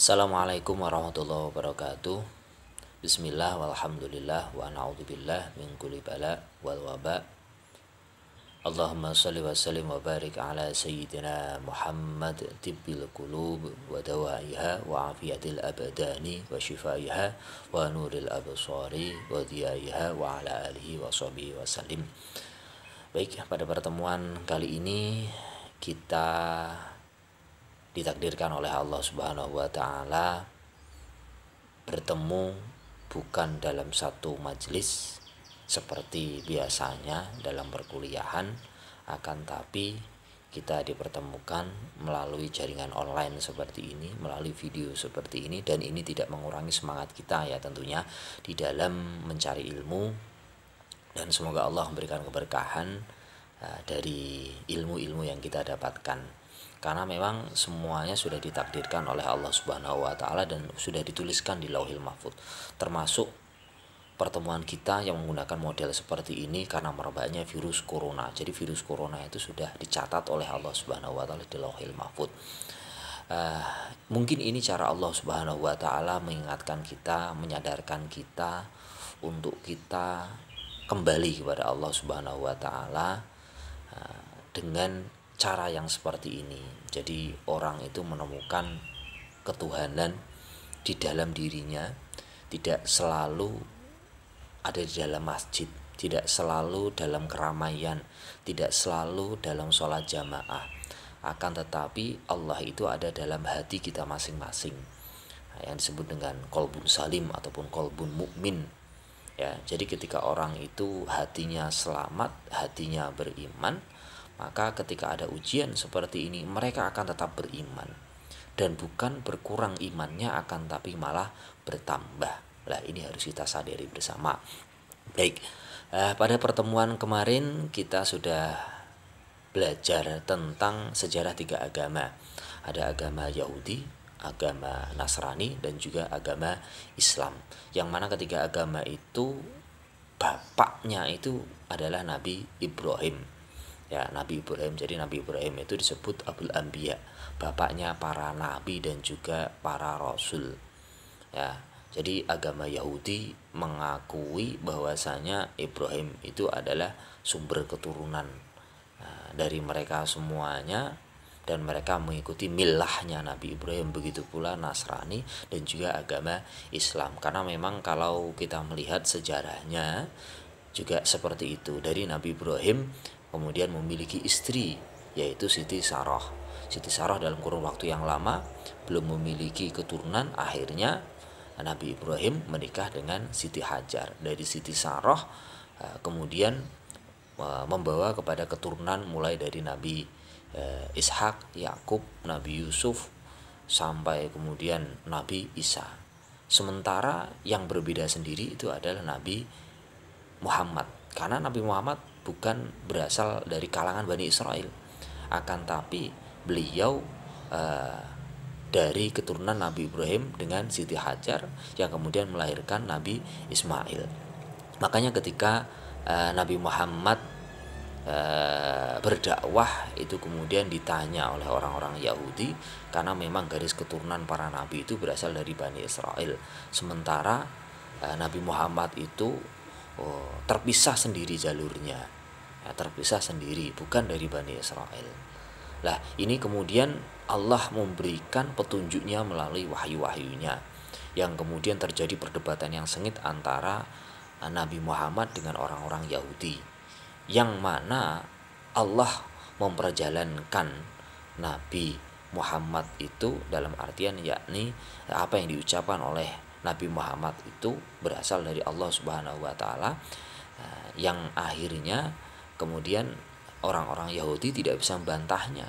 Assalamualaikum warahmatullahi wabarakatuh. Bismillah walhamdulillah wa na'udzubillah min kulli bala wal waba. Allahumma shalli wa sallim wa barik ala sayyidina Muhammad tibbil qulub wa dawaiha wa afiyatil abdani wa shifaiha wa nuril absari wa diyaiha wa ala alihi wa sahbihi wa sallim. Baik, pada pertemuan kali ini kita ditakdirkan oleh Allah Subhanahu wa taala bertemu bukan dalam satu majelis seperti biasanya dalam perkuliahan, akan tapi kita dipertemukan melalui jaringan online seperti ini, melalui video seperti ini, dan ini tidak mengurangi semangat kita ya tentunya di dalam mencari ilmu, dan semoga Allah memberikan keberkahan dari ilmu-ilmu yang kita dapatkan. Karena memang semuanya sudah ditakdirkan oleh Allah Subhanahu wa taala dan sudah dituliskan di Lauhil Mahfuz. Termasuk pertemuan kita yang menggunakan model seperti ini karena merebaknya virus corona. Jadi virus corona itu sudah dicatat oleh Allah Subhanahu wa taala di Lauhil Mahfuz. Mungkin ini cara Allah Subhanahu wa taala mengingatkan kita, menyadarkan kita untuk kita kembali kepada Allah Subhanahu wa taala dengan cara yang seperti ini. Jadi orang itu menemukan ketuhanan di dalam dirinya, tidak selalu ada di dalam masjid, tidak selalu dalam keramaian, tidak selalu dalam sholat jamaah. Akan tetapi Allah itu ada dalam hati kita masing-masing, yang disebut dengan qalbun salim ataupun qalbun mukmin. Ya, jadi ketika orang itu hatinya selamat, hatinya beriman, maka ketika ada ujian seperti ini mereka akan tetap beriman, dan bukan berkurang imannya, akan tapi malah bertambah. Lah ini harus kita sadari bersama. Baik, pada pertemuan kemarin kita sudah belajar tentang sejarah tiga agama. Ada agama Yahudi, agama Nasrani, dan juga agama Islam. Yang mana ketiga agama itu bapaknya itu adalah Nabi Ibrahim. Ya, Nabi Ibrahim. Jadi Nabi Ibrahim itu disebut Abul Anbiya, bapaknya para nabi dan juga para rasul. Ya, jadi agama Yahudi mengakui bahwasanya Ibrahim itu adalah sumber keturunan dari mereka semuanya, dan mereka mengikuti milahnya Nabi Ibrahim. Begitu pula Nasrani dan juga agama Islam. Karena memang kalau kita melihat sejarahnya juga seperti itu. Dari Nabi Ibrahim kemudian memiliki istri, yaitu Siti Sarah. Siti Sarah dalam kurun waktu yang lama belum memiliki keturunan. Akhirnya Nabi Ibrahim menikah dengan Siti Hajar. Dari Siti Sarah kemudian membawa kepada keturunan mulai dari Nabi Ishak, Yakub, Nabi Yusuf, sampai kemudian Nabi Isa. Sementara yang berbeda sendiri itu adalah Nabi Muhammad. Karena Nabi Muhammad bukan berasal dari kalangan Bani Israel, akan tapi beliau dari keturunan Nabi Ibrahim dengan Siti Hajar yang kemudian melahirkan Nabi Ismail. Makanya ketika Nabi Muhammad berdakwah itu kemudian ditanya oleh orang-orang Yahudi, karena memang garis keturunan para nabi itu berasal dari Bani Israel, sementara Nabi Muhammad itu terpisah sendiri jalurnya, ya, terpisah sendiri, bukan dari Bani Israel. Lah ini kemudian Allah memberikan petunjuknya melalui wahyu-wahyunya, yang kemudian terjadi perdebatan yang sengit antara Nabi Muhammad dengan orang-orang Yahudi, yang mana Allah memperjalankan Nabi Muhammad itu dalam artian yakni apa yang diucapkan oleh Nabi Muhammad itu berasal dari Allah Subhanahu wa taala, yang akhirnya kemudian orang-orang Yahudi tidak bisa membantahnya.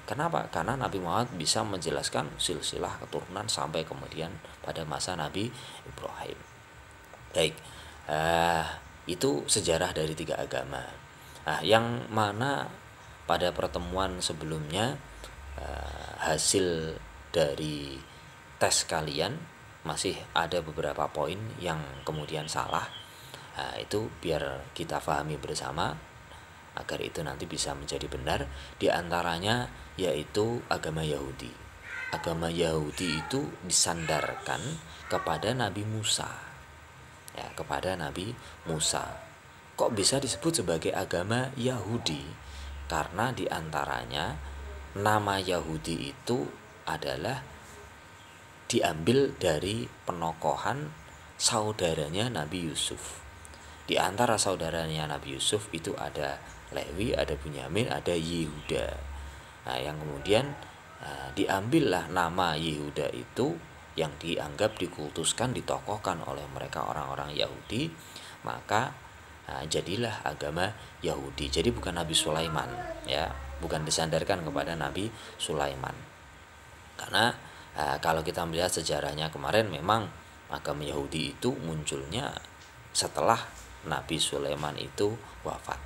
Kenapa? Karena Nabi Muhammad bisa menjelaskan silsilah keturunan sampai kemudian pada masa Nabi Ibrahim. Baik, itu sejarah dari tiga agama. Yang mana pada pertemuan sebelumnya hasil dari tes kalian masih ada beberapa poin yang kemudian salah. Itu biar kita pahami bersama agar itu nanti bisa menjadi benar. Di antaranya yaitu agama Yahudi. agama Yahudi itu disandarkan kepada Nabi Musa, ya, kepada Nabi Musa. Kok bisa disebut sebagai agama Yahudi? Karena diantaranya nama Yahudi itu adalah diambil dari penokohan saudaranya Nabi Yusuf. Di antara saudaranya Nabi Yusuf itu ada Lewi, ada Bunyamin, ada Yehuda. Nah, yang kemudian diambillah nama Yehuda itu yang dianggap dikultuskan, ditokohkan oleh mereka orang-orang Yahudi, maka jadilah agama Yahudi. Jadi bukan Nabi Sulaiman, ya, bukan disandarkan kepada Nabi Sulaiman. Karena kalau kita melihat sejarahnya kemarin, memang agama Yahudi itu munculnya setelah Nabi Sulaiman itu wafat.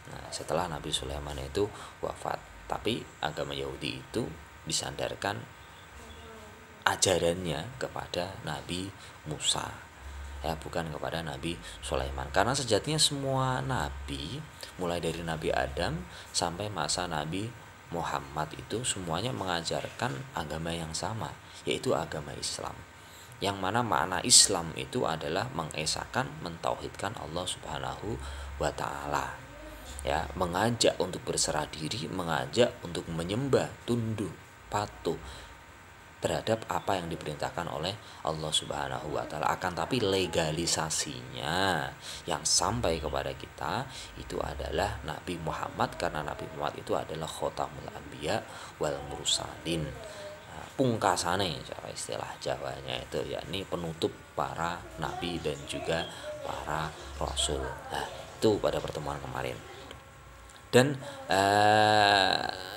Nah, setelah Nabi Sulaiman itu wafat, tapi agama Yahudi itu disandarkan ajarannya kepada Nabi Musa, ya, bukan kepada Nabi Sulaiman. Karena sejatinya semua nabi, mulai dari Nabi Adam sampai masa Nabi Muhammad, itu semuanya mengajarkan agama yang sama, yaitu agama Islam. Yang mana makna Islam itu adalah mengesahkan, mentauhidkan Allah Subhanahu wa taala. Ya, mengajak untuk berserah diri, mengajak untuk menyembah, tunduk, patuh terhadap apa yang diperintahkan oleh Allah Subhanahu wa taala. Akan tapi legalisasinya yang sampai kepada kita itu adalah Nabi Muhammad, karena Nabi Muhammad itu adalah khotamul anbiya wal mursalin. Pungkasane cara istilah Jawanya itu, yakni penutup para nabi dan juga para rasul. Nah, itu pada pertemuan kemarin. Dan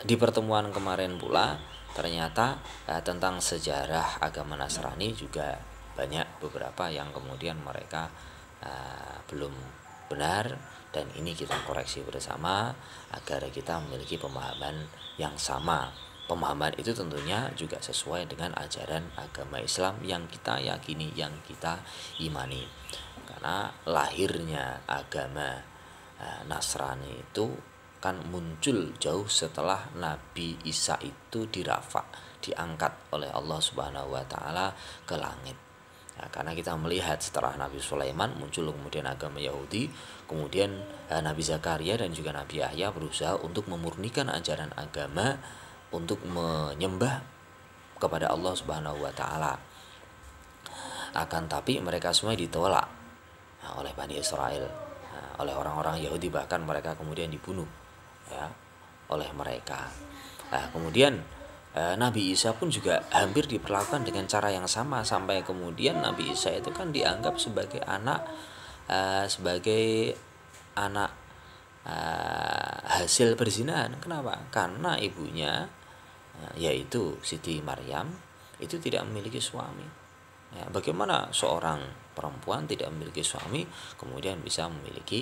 di pertemuan kemarin pula ternyata tentang sejarah agama Nasrani juga banyak beberapa yang kemudian mereka belum benar, dan ini kita koreksi bersama agar kita memiliki pemahaman yang sama. Pemahaman itu tentunya juga sesuai dengan ajaran agama Islam yang kita yakini, yang kita imani. Karena lahirnya agama Nasrani itu kan muncul jauh setelah Nabi Isa itu dirafa, diangkat oleh Allah Subhanahu wa taala ke langit. Nah, karena kita melihat setelah Nabi Sulaiman muncul kemudian agama Yahudi, kemudian Nabi Zakaria dan juga Nabi Yahya berusaha untuk memurnikan ajaran agama untuk menyembah kepada Allah Subhanahu wa taala. Akan tapi mereka semua ditolak oleh Bani Israel, oleh orang-orang Yahudi, bahkan mereka kemudian dibunuh, ya, oleh mereka. Nah, kemudian Nabi Isa pun juga hampir diperlakukan dengan cara yang sama, sampai kemudian Nabi Isa itu kan dianggap sebagai anak hasil perzinahan. Kenapa? Karena ibunya, yaitu Siti Maryam, itu tidak memiliki suami. Ya, bagaimana seorang perempuan tidak memiliki suami kemudian bisa memiliki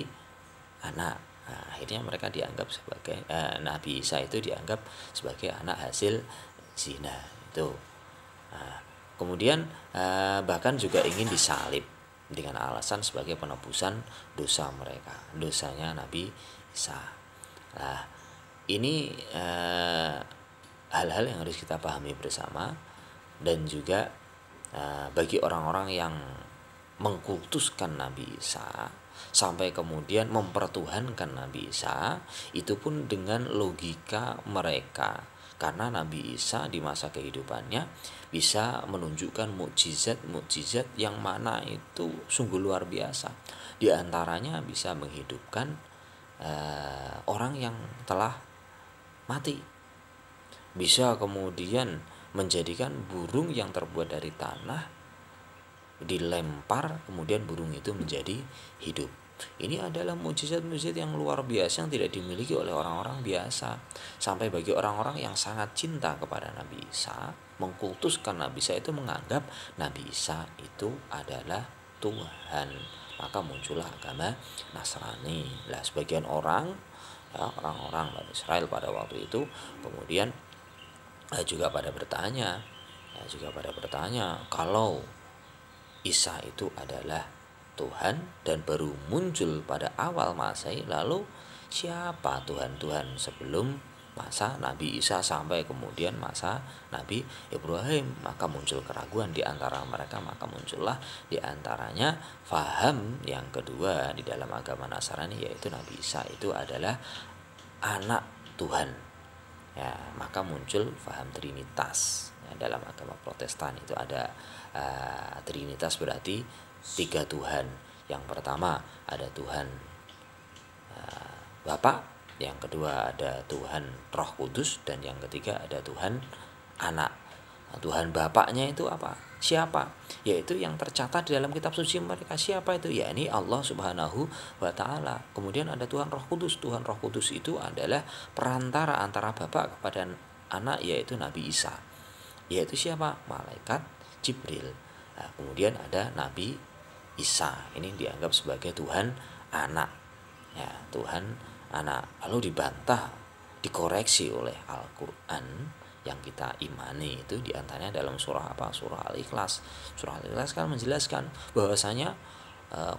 anak? Nah, akhirnya mereka dianggap sebagai Nabi Isa itu dianggap sebagai anak hasil zina itu. Nah, kemudian bahkan juga ingin disalib dengan alasan sebagai penebusan dosa mereka, dosanya Nabi Isa. Nah, ini hal-hal yang harus kita pahami bersama. Dan juga bagi orang-orang yang mengkultuskan Nabi Isa sampai kemudian mempertuhankan Nabi Isa, itu pun dengan logika mereka, karena Nabi Isa di masa kehidupannya bisa menunjukkan mukjizat yang mana itu sungguh luar biasa. Di antaranya bisa menghidupkan orang yang telah mati, bisa kemudian menjadikan burung yang terbuat dari tanah dilempar, kemudian burung itu menjadi hidup. Ini adalah mukjizat-mukjizat yang luar biasa yang tidak dimiliki oleh orang-orang biasa. Sampai bagi orang-orang yang sangat cinta kepada Nabi Isa, mengkultuskan Nabi Isa, itu menganggap Nabi Isa itu adalah Tuhan, maka muncullah agama Nasrani. Lah, sebagian orang, ya, orang-orang Bani Israel pada waktu itu kemudian juga pada bertanya, kalau Isa itu adalah Tuhan dan baru muncul pada awal Masehi, lalu siapa Tuhan-Tuhan sebelum masa Nabi Isa sampai kemudian masa Nabi Ibrahim. Maka muncul keraguan di antara mereka, maka muncullah di antaranya faham yang kedua di dalam agama Nasrani, yaitu Nabi Isa itu adalah anak Tuhan. Ya, maka muncul faham Trinitas. Ya, dalam agama Protestan itu ada Trinitas, berarti 3 Tuhan. Yang pertama ada Tuhan Bapa, yang kedua ada Tuhan Roh Kudus, dan yang ketiga ada Tuhan Anak. Nah, Tuhan Bapaknya itu apa? Siapa? Yaitu yang tercatat di dalam kitab suci mereka. Siapa itu? Ya, ini Allah Subhanahu wa Ta'ala. Kemudian ada Tuhan Roh Kudus. Tuhan Roh Kudus itu adalah perantara antara Bapa kepada Anak, yaitu Nabi Isa. Yaitu siapa? Malaikat Jibril. Nah, kemudian ada Nabi Isa. Ini dianggap sebagai Tuhan Anak. Ya, Tuhan Anak. Lalu dibantah, dikoreksi oleh Al-Quran yang kita imani itu diantaranya dalam surah apa? Surah Al-Ikhlas. Surah Al-Ikhlas kan menjelaskan bahwasanya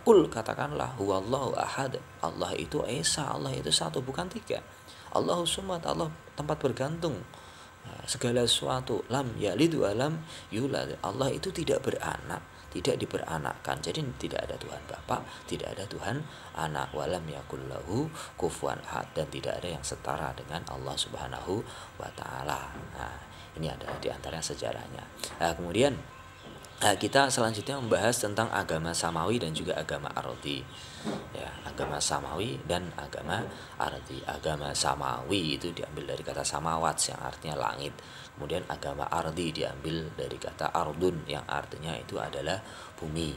kul, katakanlah, huwallahu ahad, Allah itu esa, Allah itu satu, bukan 3. Allahus samad, Allah tempat bergantung segala sesuatu, lam yalid wa lam yulad, Allah itu tidak beranak, tidak diperanakkan. Jadi tidak ada Tuhan Bapa, tidak ada Tuhan Anak, walam yakul lahu kufuwan ahad, dan tidak ada yang setara dengan Allah Subhanahu wa Ta'ala. Nah, ini adalah di antaranya sejarahnya. Nah, kemudian kita selanjutnya membahas tentang agama samawi dan juga agama ardi. Ya, agama samawi dan agama ardi. Agama samawi itu diambil dari kata samawat yang artinya langit. Kemudian agama ardi diambil dari kata ardun yang artinya itu adalah bumi.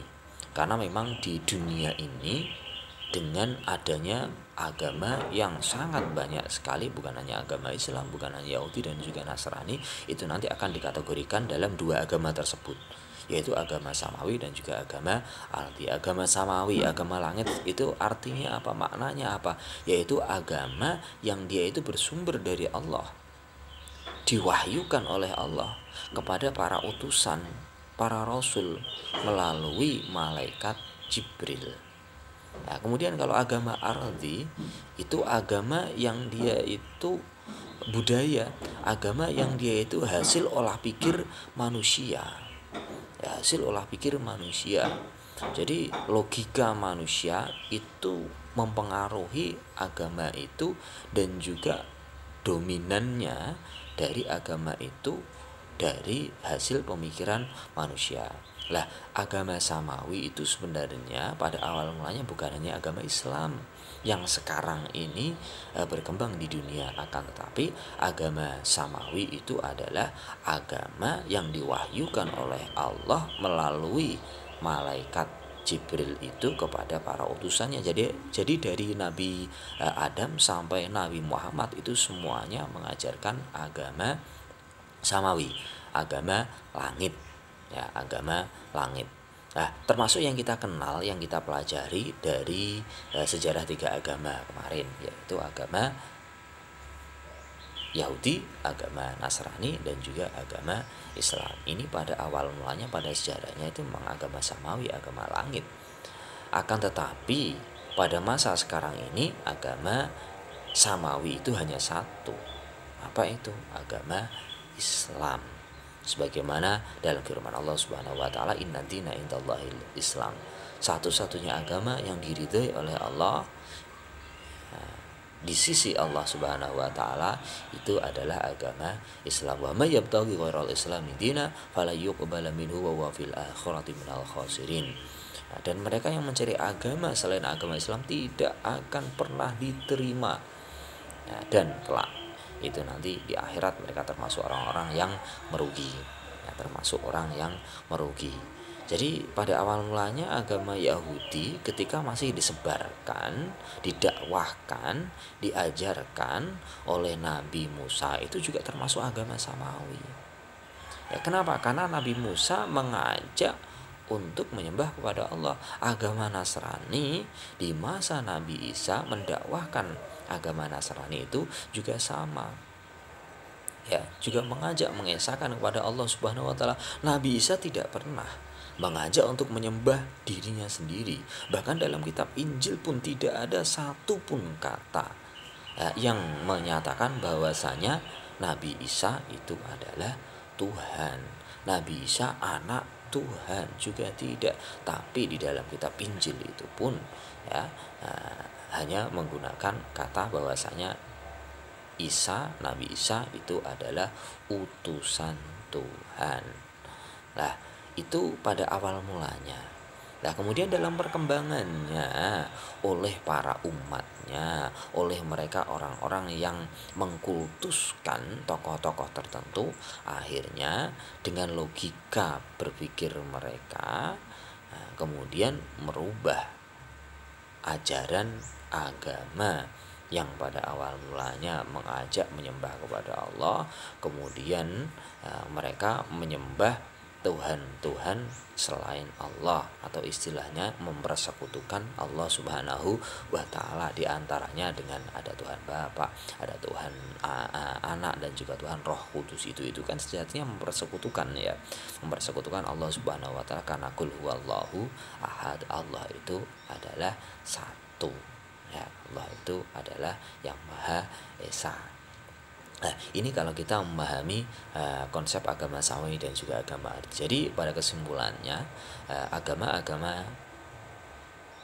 Karena memang di dunia ini dengan adanya agama yang sangat banyak sekali, bukan hanya agama Islam, bukan hanya Yahudi dan juga Nasrani, itu nanti akan dikategorikan dalam 2 agama tersebut, yaitu agama samawi dan juga agama ardi. Agama samawi, agama langit, itu artinya apa? Maknanya apa? Yaitu agama yang dia itu bersumber dari Allah, diwahyukan oleh Allah kepada para utusan, para rasul melalui malaikat Jibril. Nah, kemudian kalau agama ardi itu agama yang dia itu budaya, agama yang dia itu hasil olah pikir manusia. Ya, hasil olah pikir manusia. Jadi logika manusia itu mempengaruhi agama itu, dan juga dominannya dari agama itu dari hasil pemikiran manusia. Lah, agama samawi itu sebenarnya pada awal mulanya bukan hanya agama Islam yang sekarang ini berkembang di dunia, akan tetapi agama samawi itu adalah agama yang diwahyukan oleh Allah melalui malaikat Jibril itu kepada para utusannya. Jadi dari Nabi Adam sampai Nabi Muhammad itu semuanya mengajarkan agama samawi, agama langit. Ya, agama langit. Nah, termasuk yang kita kenal, yang kita pelajari dari sejarah 3 agama kemarin, yaitu agama Yahudi, agama Nasrani, dan juga agama Islam. Ini pada awal mulanya, pada sejarahnya itu memang agama samawi, agama langit. Akan tetapi pada masa sekarang ini agama samawi itu hanya satu. Apa itu? Agama Islam. Sebagaimana dalam firman Allah Subhanahu wa Ta'ala, inna dina indallahil Islam, satu-satunya agama yang diridhai oleh Allah di sisi Allah Subhanahu wa Ta'ala itu adalah agama Islam. Wa may yabtaghi ghairal islami dina fala yuqbala minhu wa huwa fil akhirati minal khasirin. Dan mereka yang mencari agama selain agama Islam tidak akan pernah diterima. Dan kelak itu nanti di akhirat mereka termasuk orang-orang yang merugi, termasuk orang yang merugi. Jadi pada awal mulanya agama Yahudi ketika masih disebarkan, didakwahkan, diajarkan oleh Nabi Musa itu juga termasuk agama samawi. Ya, kenapa? Karena Nabi Musa mengajak untuk menyembah kepada Allah. Agama Nasrani di masa Nabi Isa mendakwahkan agama Nasrani itu juga sama. Ya, juga mengajak mengesahkan kepada Allah Subhanahu wa Ta'ala. Nabi Isa tidak pernah mengajak untuk menyembah dirinya sendiri. Bahkan dalam kitab Injil pun tidak ada satu pun kata yang menyatakan bahwasanya Nabi Isa itu adalah Tuhan. Nabi Isa anak Tuhan juga tidak. Tapi di dalam kitab Injil itu pun ya hanya menggunakan kata bahwasanya Nabi Isa itu adalah utusan Tuhan. Nah, itu pada awal mulanya. Nah, kemudian dalam perkembangannya oleh para umatnya, oleh mereka orang-orang yang mengkultuskan tokoh-tokoh tertentu, akhirnya dengan logika berpikir mereka kemudian merubah ajaran agama yang pada awal mulanya mengajak menyembah kepada Allah, kemudian mereka menyembah Tuhan-Tuhan selain Allah, atau istilahnya mempersekutukan Allah Subhanahu wa taala, di antaranya dengan ada Tuhan Bapa, ada Tuhan Anak, dan juga Tuhan Roh Kudus. Itu kan sejatinya mempersekutukan ya. Mempersekutukan Allah Subhanahu wa taala, karena qul huwallahu ahad, Allah itu adalah satu. Ya, Allah itu adalah yang Maha Esa. Nah, ini kalau kita memahami konsep agama samawi dan juga agama arti. Jadi pada kesimpulannya, agama-agama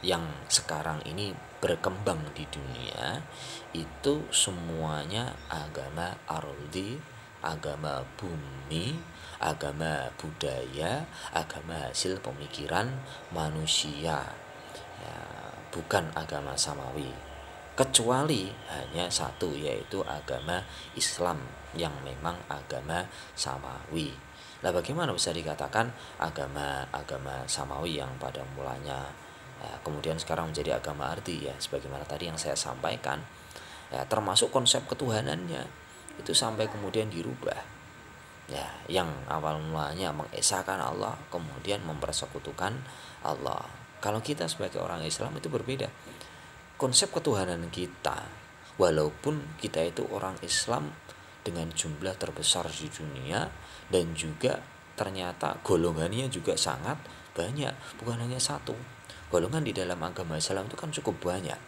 yang sekarang ini berkembang di dunia itu semuanya agama ardi, agama bumi, agama budaya, agama hasil pemikiran manusia, ya, bukan agama samawi, kecuali hanya satu, yaitu agama Islam yang memang agama samawi. Nah, bagaimana bisa dikatakan agama samawi yang pada mulanya kemudian sekarang menjadi agama arti, ya sebagaimana tadi yang saya sampaikan, ya termasuk konsep ketuhanannya itu sampai kemudian dirubah, ya yang awal mulanya mengesahkan Allah kemudian mempersekutukan Allah. Kalau kita sebagai orang Islam itu berbeda konsep ketuhanan kita, walaupun kita itu orang Islam dengan jumlah terbesar di dunia, dan juga ternyata golongannya juga sangat banyak, bukan hanya satu. Golongan di dalam agama Islam itu kan cukup banyak,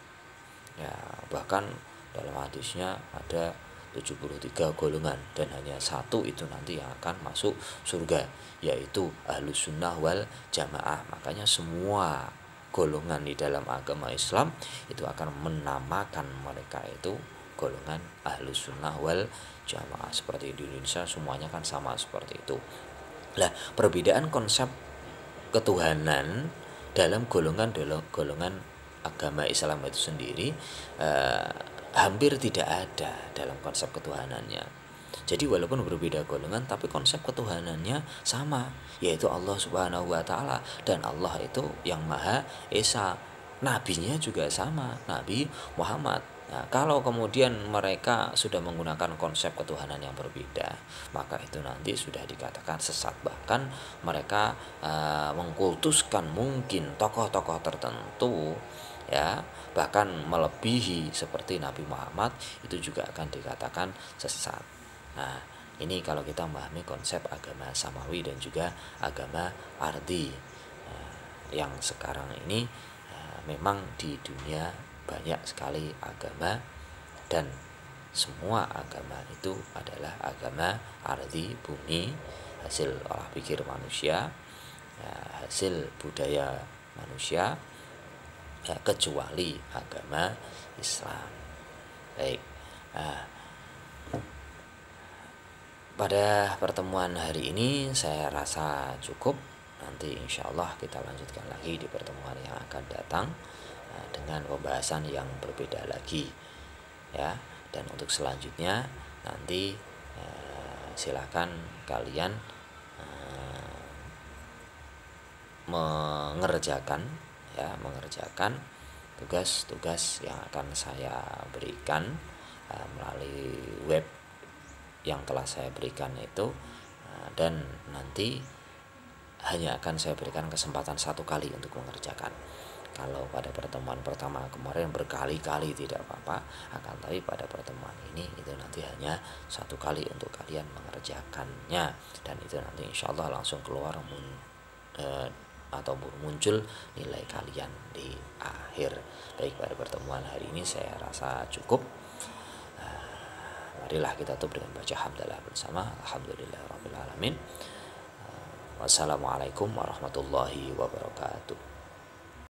ya bahkan dalam hadisnya ada 73 golongan, dan hanya satu itu nanti yang akan masuk surga, yaitu Ahlus Sunnah wal Jamaah. Makanya semua golongan di dalam agama Islam itu akan menamakan mereka itu golongan Ahlus Sunnah wal Jamaah. Seperti di Indonesia semuanya kan sama seperti itu. Nah, perbedaan konsep ketuhanan dalam golongan agama Islam itu sendiri hampir tidak ada dalam konsep ketuhanannya. Jadi walaupun berbeda golongan, tapi konsep ketuhanannya sama, yaitu Allah Subhanahu wa taala, dan Allah itu yang Maha Esa. Nabinya juga sama, Nabi Muhammad. Nah, kalau kemudian mereka sudah menggunakan konsep ketuhanan yang berbeda, maka itu nanti sudah dikatakan sesat. Bahkan mereka mengkultuskan mungkin tokoh-tokoh tertentu, ya bahkan melebihi seperti Nabi Muhammad, itu juga akan dikatakan sesat. Nah, ini kalau kita memahami konsep agama samawi dan juga agama ardi yang sekarang ini memang di dunia banyak sekali agama, dan semua agama itu adalah agama ardi, bumi, hasil olah pikir manusia, hasil budaya manusia, ya, kecuali agama Islam. Baik, pada pertemuan hari ini saya rasa cukup. Nanti insya Allah kita lanjutkan lagi di pertemuan yang akan datang dengan pembahasan yang berbeda lagi, ya. Dan untuk selanjutnya nanti silakan kalian mengerjakan tugas-tugas yang akan saya berikan melalui web yang telah saya berikan itu, dan nanti hanya akan saya berikan kesempatan satu kali untuk mengerjakan. Kalau pada pertemuan pertama kemarin berkali-kali tidak apa-apa, akan tapi pada pertemuan ini itu nanti hanya satu kali untuk kalian mengerjakannya, dan itu nanti insya Allah langsung keluar atau muncul nilai kalian di akhir. Baik, pada pertemuan hari ini saya rasa cukup. Marilah kita tutup dengan baca hamdalah bersama. Alhamdulillahirabbil alamin. Wassalamualaikum warahmatullahi wabarakatuh.